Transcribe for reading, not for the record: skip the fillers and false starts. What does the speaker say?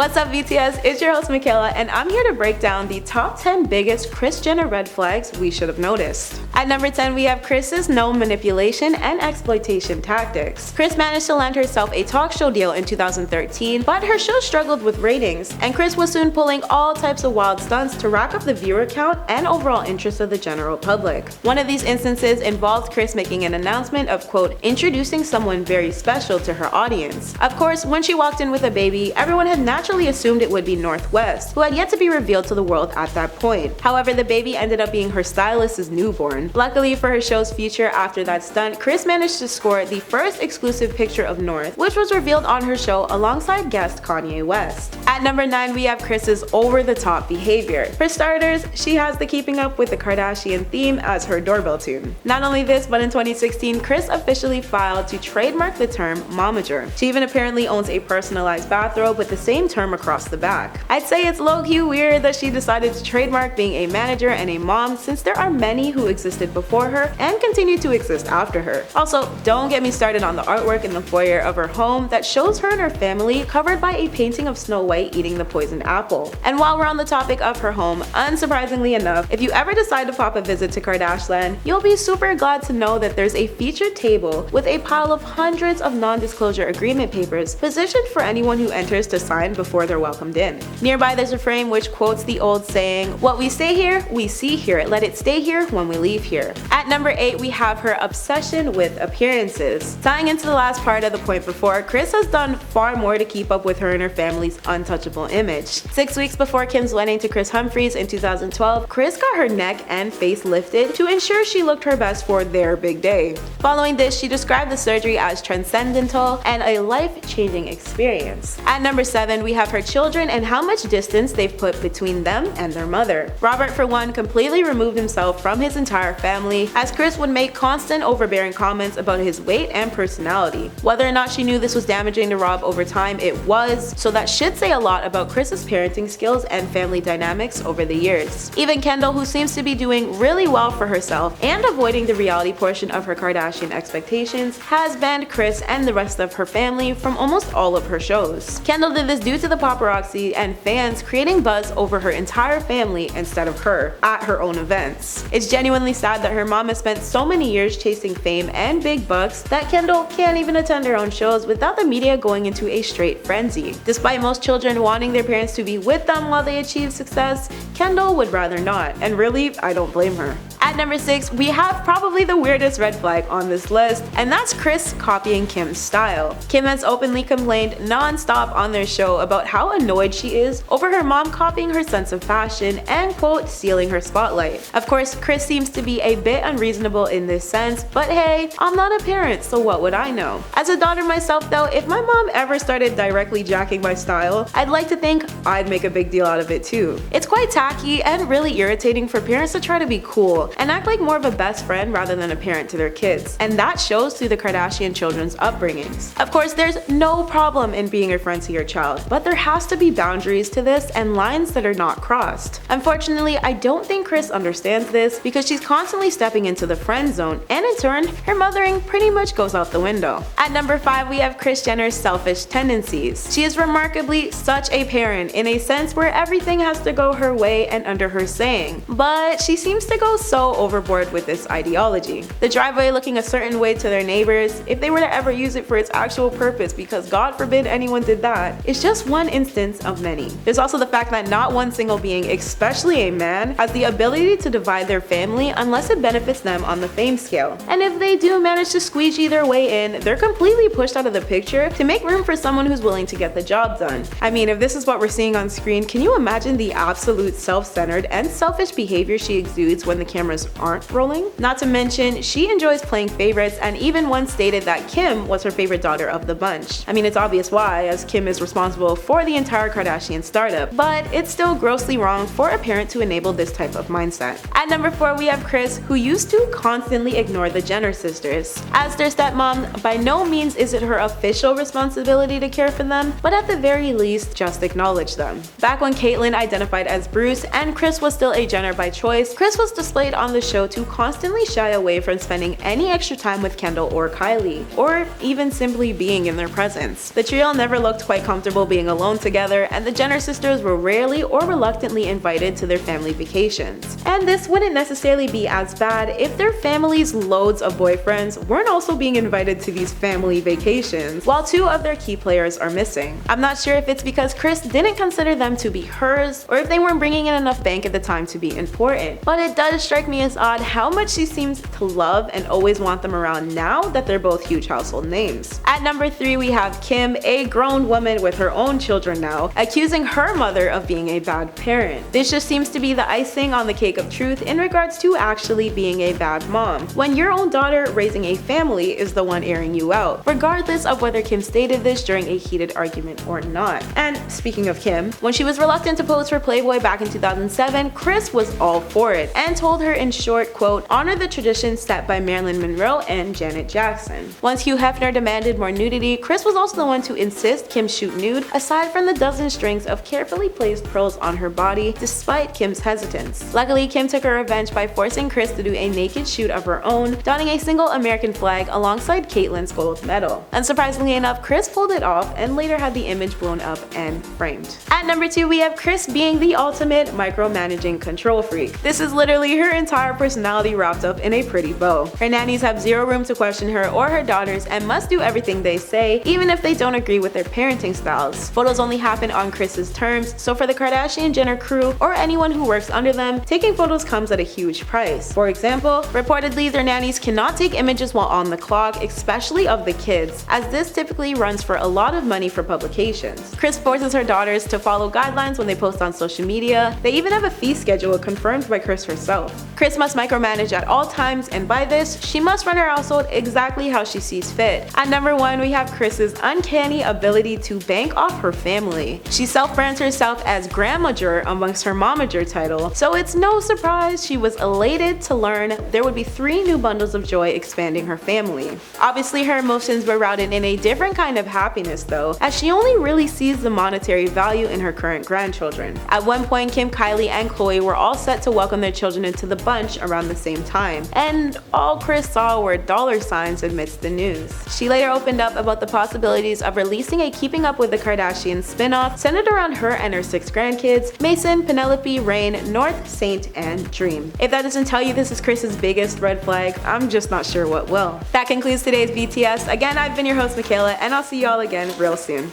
What's up BTS, it's your host Michaela and I'm here to break down the top 10 biggest Kris Jenner red flags we should have noticed. At number 10 we have Kris's known manipulation and exploitation tactics. Kris managed to land herself a talk show deal in 2013, but her show struggled with ratings, and Kris was soon pulling all types of wild stunts to rack up the viewer count and overall interest of the general public. One of these instances involved Kris making an announcement of, quote, introducing someone very special to her audience. Of course, when she walked in with a baby, everyone had naturally assumed it would be Northwest, who had yet to be revealed to the world at that point. However, the baby ended up being her stylist's newborn. Luckily for her show's future, after that stunt, Kris managed to score the first exclusive picture of North, which was revealed on her show alongside guest Kanye West. At number 9 we have Kris's over-the-top behavior. For starters, she has the Keeping Up with the Kardashian theme as her doorbell tune. Not only this, but in 2016, Kris officially filed to trademark the term momager. She even apparently owns a personalized bathrobe with the same term across the back. I'd say it's low-key weird that she decided to trademark being a manager and a mom, since there are many who existed before her and continue to exist after her. Also, don't get me started on the artwork in the foyer of her home that shows her and her family covered by a painting of Snow White eating the poisoned apple. And while we're on the topic of her home, unsurprisingly enough, if you ever decide to pop a visit to Kardashian, you'll be super glad to know that there's a featured table with a pile of hundreds of non-disclosure agreement papers positioned for anyone who enters to sign before they're welcomed in. Nearby there's a frame which quotes the old saying, "What we say here, we see here. Let it stay here when we leave here." At number 8 we have her obsession with appearances. Tying into the last part of the point before, Kris has done far more to keep up with her and her family's untouchable image. 6 weeks before Kim's wedding to Kris Humphries in 2012, Kris got her neck and face lifted to ensure she looked her best for their big day. Following this, she described the surgery as transcendental and a life-changing experience. At number 7 we have her children and how much distance they've put between them and their mother. Robert, for one, completely removed himself from his entire family, as Kris would make constant overbearing comments about his weight and personality. Whether or not she knew this was damaging to Rob over time, it was, so that should say a lot about Kris's parenting skills and family dynamics over the years. Even Kendall, who seems to be doing really well for herself and avoiding the reality portion of her Kardashian expectations, has banned Kris and the rest of her family from almost all of her shows. Kendall did this due to the paparazzi and fans creating buzz over her entire family instead of her at her own events. It's genuinely sad that her mom has spent so many years chasing fame and big bucks that Kendall can't even attend her own shows without the media going into a straight frenzy. Despite most children wanting their parents to be with them while they achieve success, Kendall would rather not, and really, I don't blame her. At number 6 we have probably the weirdest red flag on this list, and that's Kris copying Kim's style. Kim has openly complained non-stop on their show about how annoyed she is over her mom copying her sense of fashion and, quote, stealing her spotlight. Of course, Kris seems to be a bit unreasonable in this sense, but hey, I'm not a parent, so what would I know? As a daughter myself though, if my mom ever started directly jacking my style, I'd like to think I'd make a big deal out of it too. It's quite tacky and really irritating for parents to try to be cool and act like more of a best friend rather than a parent to their kids, and that shows through the Kardashian children's upbringings. Of course, there's no problem in being a friend to your child, but there has to be boundaries to this and lines that are not crossed. Unfortunately, I don't think Kris understands this because she's constantly stepping into the friend zone, and in turn, her mothering pretty much goes out the window. At number 5 we have Kris Jenner's selfish tendencies. She is remarkably such a parent in a sense where everything has to go her way and under her saying, but she seems to go so overboard with this ideology. The driveway looking a certain way to their neighbors, if they were to ever use it for its actual purpose, because God forbid anyone did that, is just one instance of many. There's also the fact that not one single being, especially a man, has the ability to divide their family unless it benefits them on the fame scale. And if they do manage to squeegee their way in, they're completely pushed out of the picture to make room for someone who's willing to get the job done. I mean, if this is what we're seeing on screen, can you imagine the absolute self-centered and selfish behavior she exudes when the cameras aren't rolling? Not to mention, she enjoys playing favorites and even once stated that Kim was her favorite daughter of the bunch. I mean, it's obvious why, as Kim is responsible for the entire Kardashian startup, but it's still grossly wrong for a parent to enable this type of mindset. At number 4 we have Kris, who used to constantly ignore the Jenner sisters. As their stepmom, by no means is it her official responsibility to care for them, but at the very least, just acknowledge them. Back when Caitlyn identified as Bruce and Kris was still a Jenner by choice, Kris was displayed on the show to constantly shy away from spending any extra time with Kendall or Kylie, or even simply being in their presence. The trio never looked quite comfortable being alone together, and the Jenner sisters were rarely or reluctantly invited to their family vacations. And this wouldn't necessarily be as bad if their families' loads of boyfriends weren't also being invited to these family vacations, while two of their key players are missing. I'm not sure if it's because Kris didn't consider them to be hers, or if they weren't bringing in enough bank at the time to be important, but it does strike me as odd how much she seems to love and always want them around now that they're both huge household names. At number 3, we have Kim, a grown woman with her own children now, accusing her mother of being a bad parent. This just seems to be the icing on the cake of truth in regards to actually being a bad mom, when your own daughter raising a family is the one airing you out, regardless of whether Kim stated this during a heated argument or not. And speaking of Kim, when she was reluctant to pose for Playboy back in 2007, Kris was all for it and told her in short, quote, "honor the tradition set by Marilyn Monroe and Janet Jackson." Once Hugh Hefner demanded more nudity, Kris was also the one to insist Kim shoot nude, aside from the dozen strings of carefully placed pearls on her body, despite Kim's hesitance. Luckily, Kim took her revenge by forcing Kris to do a naked shoot of her own, donning a single American flag alongside Caitlyn's gold medal. Unsurprisingly enough, Kris pulled it off and later had the image blown up and framed. At number 2, we have Kris being the ultimate micromanaging control freak. This is literally her entire personality wrapped up in a pretty bow. Her nannies have zero room to question her or her daughters and must do everything they say, even if they don't agree with their parenting styles. Photos only happen on Kris's terms, so for the Kardashian Jenner crew or anyone who works under them, taking photos comes at a huge price. For example, reportedly their nannies cannot take images while on the clock, especially of the kids, as this typically runs for a lot of money for publications. Kris forces her daughters to follow guidelines when they post on social media. They even have a fee schedule confirmed by Kris herself. Kris must micromanage at all times, and by this, she must run her household exactly how she sees fit. At number 1, we have Kris's uncanny ability to bank off her family. She self-brands herself as grandmager amongst her momager title, so it's no surprise she was elated to learn there would be 3 new bundles of joy expanding her family. Obviously, her emotions were routed in a different kind of happiness though, as she only really sees the monetary value in her current grandchildren. At one point, Kim, Kylie, and Khloe were all set to welcome their children into the bunch around the same time, and all Kris saw were dollar signs amidst the news. She later opened up about the possibilities of releasing a Keeping Up with the Kardashians spin-off centered around her and her 6 grandkids, Mason, Penelope, Rain, North, Saint, and Dream. If that doesn't tell you this is Kris's biggest red flag, I'm just not sure what will. That concludes today's BTS. Again, I've been your host, Michaela, and I'll see y'all again real soon.